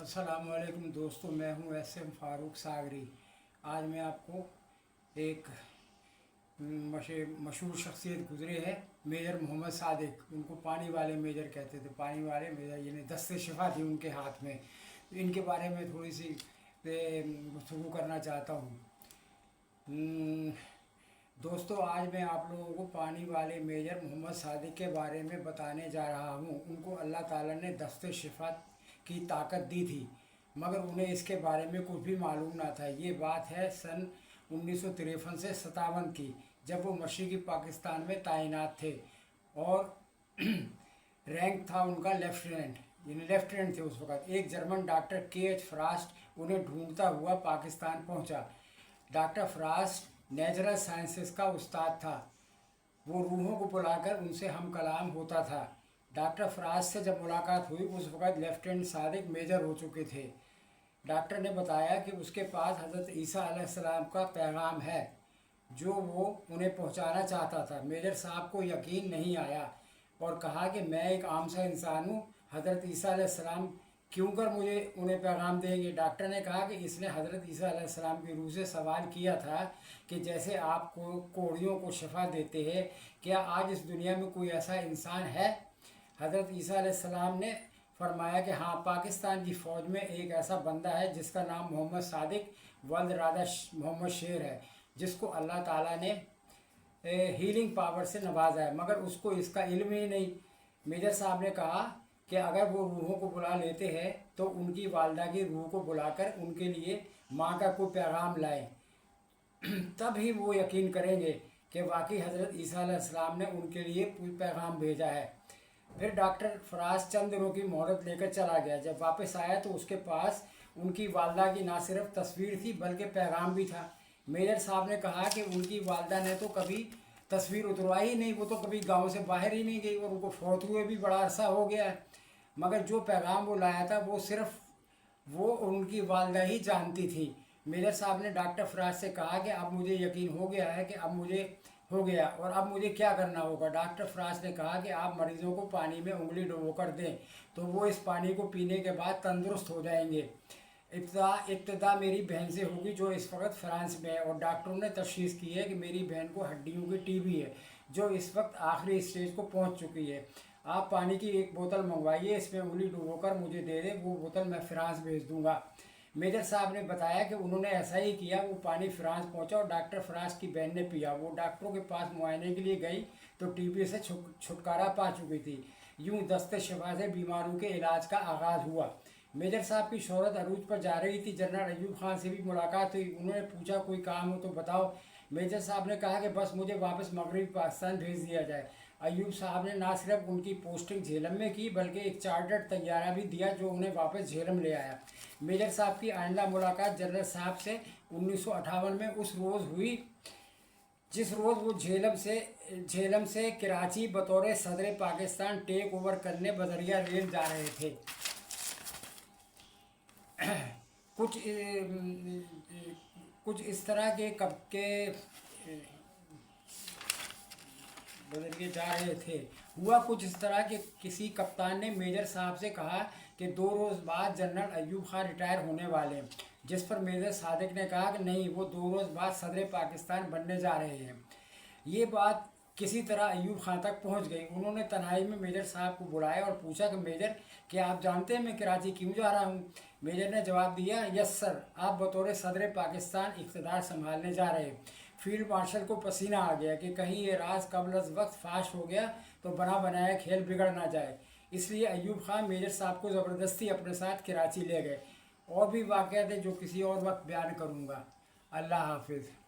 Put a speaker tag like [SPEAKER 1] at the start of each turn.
[SPEAKER 1] अस्सलामुअलैकुम दोस्तों, मैं हूं एस.एम. फ़ारूक सागरी। आज मैं आपको एक मशहूर शख्सियत गुजरे है, मेजर मोहम्मद सादिक। उनको पानी वाले मेजर कहते थे। पानी वाले मेजर यानी दस्ते शिफा थी उनके हाथ में। तो इनके बारे में थोड़ी सी गुफ्तगू करना चाहता हूँ। दोस्तों, आज मैं आप लोगों को पानी वाले मेजर मोहम्मद सादिक के बारे में बताने जा रहा हूँ। उनको अल्लाह ताला ने दस्ते शिफा की ताकत दी थी, मगर उन्हें इसके बारे में कुछ भी मालूम ना था। ये बात है सन 1953 से 57 की, जब वो मशरक़ी पाकिस्तान में तैनात थे और रैंक था उनका लेफ्टिनेंट, यानी लेफ्टिनेंट थे उस वक़्त। एक जर्मन डॉक्टर के.एच. फ्रास्ट उन्हें ढूंढता हुआ पाकिस्तान पहुंचा। डॉक्टर फ्रास्ट नेचुरल साइंसेस का उस्ताद था। वो रूहों को बुलाकर उनसे हम कलाम होता था। डॉक्टर फ्रास्ट से जब मुलाकात हुई, उस वक़्त लेफ्टिनेंट सादिक मेजर हो चुके थे। डॉक्टर ने बताया कि उसके पास हज़रत ईसा अलैहिस्सलाम का पैगाम है जो वो उन्हें पहुंचाना चाहता था। मेजर साहब को यकीन नहीं आया और कहा कि मैं एक आम सा इंसान हूँ, हज़रत ईसा अलैहिस्सलाम क्यों कर मुझे उन्हें पैगाम देंगे। डॉक्टर ने कहा कि इसने हज़रत ईसा अलैहिस्सलाम की रूह से सवाल किया था कि जैसे आप कोढ़ियों को शिफा देते हैं, क्या आज इस दुनिया में कोई ऐसा इंसान है। हज़रत ईसा अलैहिस्सलाम ने फरमाया कि हाँ, पाकिस्तान की फ़ौज में एक ऐसा बंदा है जिसका नाम मोहम्मद सादिक वल्द राधा मोहम्मद शेर है, जिसको अल्लाह ताला ने हीलिंग पावर से नवाजा है, मगर उसको इसका इल्म ही नहीं। मेजर साहब ने कहा कि अगर वो रूहों को बुला लेते हैं तो उनकी वालदा की रूह को बुलाकर उनके लिए माँ का कोई पैगाम लाएं, तब ही वो यकीन करेंगे कि वाकई हज़रत ईसा अलैहिस्सलाम ने उनके लिए कोई पैगाम भेजा है। फिर डॉक्टर फराज चंद दिनों की मोहलत लेकर चला गया। जब वापस आया तो उसके पास उनकी वालदा की ना सिर्फ तस्वीर थी बल्कि पैगाम भी था। मेजर साहब ने कहा कि उनकी वालदा ने तो कभी तस्वीर उतरवाई ही नहीं, वो तो कभी गांव से बाहर ही नहीं गई और उनको फौत हुए भी बड़ा अरसा हो गया है। मगर जो पैगाम वो लाया था वो सिर्फ वो उनकी वालदा ही जानती थी। मेजर साहब ने डॉक्टर फराज से कहा कि अब मुझे यकीन हो गया है कि अब मुझे हो गया और अब मुझे क्या करना होगा। डॉक्टर फराज ने कहा कि आप मरीज़ों को पानी में उंगली डुबो कर दें तो वो इस पानी को पीने के बाद तंदुरुस्त हो जाएंगे। इब्तदा मेरी बहन से होगी जो इस वक्त फ्रांस में है और डॉक्टरों ने तशख़ीस की है कि मेरी बहन को हड्डियों की टीबी है जो इस वक्त आखिरी स्टेज को पहुंच चुकी है। आप पानी की एक बोतल मंगवाइए, इसमें उंगली डुबोकर मुझे दे दें, वो बोतल मैं फ्रांस भेज दूंगा। मेजर साहब ने बताया कि उन्होंने ऐसा ही किया। वो पानी फ्रांस पहुंचा और डॉक्टर फ्रांस की बहन ने पिया। वो डॉक्टरों के पास मुआयने के लिए गई तो टीबी से छुटकारा पा चुकी थी। यूं दस्ते शिफा से बीमारों के इलाज का आगाज़ हुआ। मेजर साहब की शोहरत अरूज पर जा रही थी। जनरल अयूब खान से भी मुलाकात हुई। उन्होंने पूछा कोई काम हो तो बताओ। मेजर साहब ने कहा कि बस मुझे वापस मगरबी पाकिस्तान भेज दिया जाए। अयूब साहब ने ना सिर्फ उनकी पोस्टिंग झेलम में की बल्कि एक चार्टर्ड तैयारा भी दिया जो उन्हें वापस झेलम ले आया। मेजर साहब की आइंदा मुलाकात जनरल साहब से 1958 में उस रोज़ हुई जिस रोज़ वो झेलम से कराची बतौर सदर पाकिस्तान टेक ओवर करने बदरिया रेल जा रहे थे। कुछ इस तरह के बदरिए जा रहे थे। हुआ कुछ इस तरह के किसी कप्तान ने मेजर साहब से कहा कि 2 रोज़ बाद जनरल अयूब खान रिटायर होने वाले हैं, जिस पर मेजर सादिक ने कहा कि नहीं, वो 2 रोज़ बाद सदर पाकिस्तान बनने जा रहे हैं। ये बात किसी तरह अयूब खान तक पहुंच गई। उन्होंने तन्हाई में मेजर साहब को बुलाया और पूछा कि मेजर, क्या आप जानते हैं मैं कराची क्यों जा रहा हूं। मेजर ने जवाब दिया, यस सर, आप बतौर सदर पाकिस्तान इक़्तिदार संभालने जा रहे हैं। फील्ड मार्शल को पसीना आ गया कि कहीं ये राज कबल अज़ वक्त फाश हो गया तो बना बनाया खेल बिगड़ ना जाए। इसलिए अयूब खान मेजर साहब को ज़बरदस्ती अपने साथ कराची ले गए। और भी वाक़यात हैं जो किसी और वक्त बयान करूँगा। अल्लाह हाफिज़।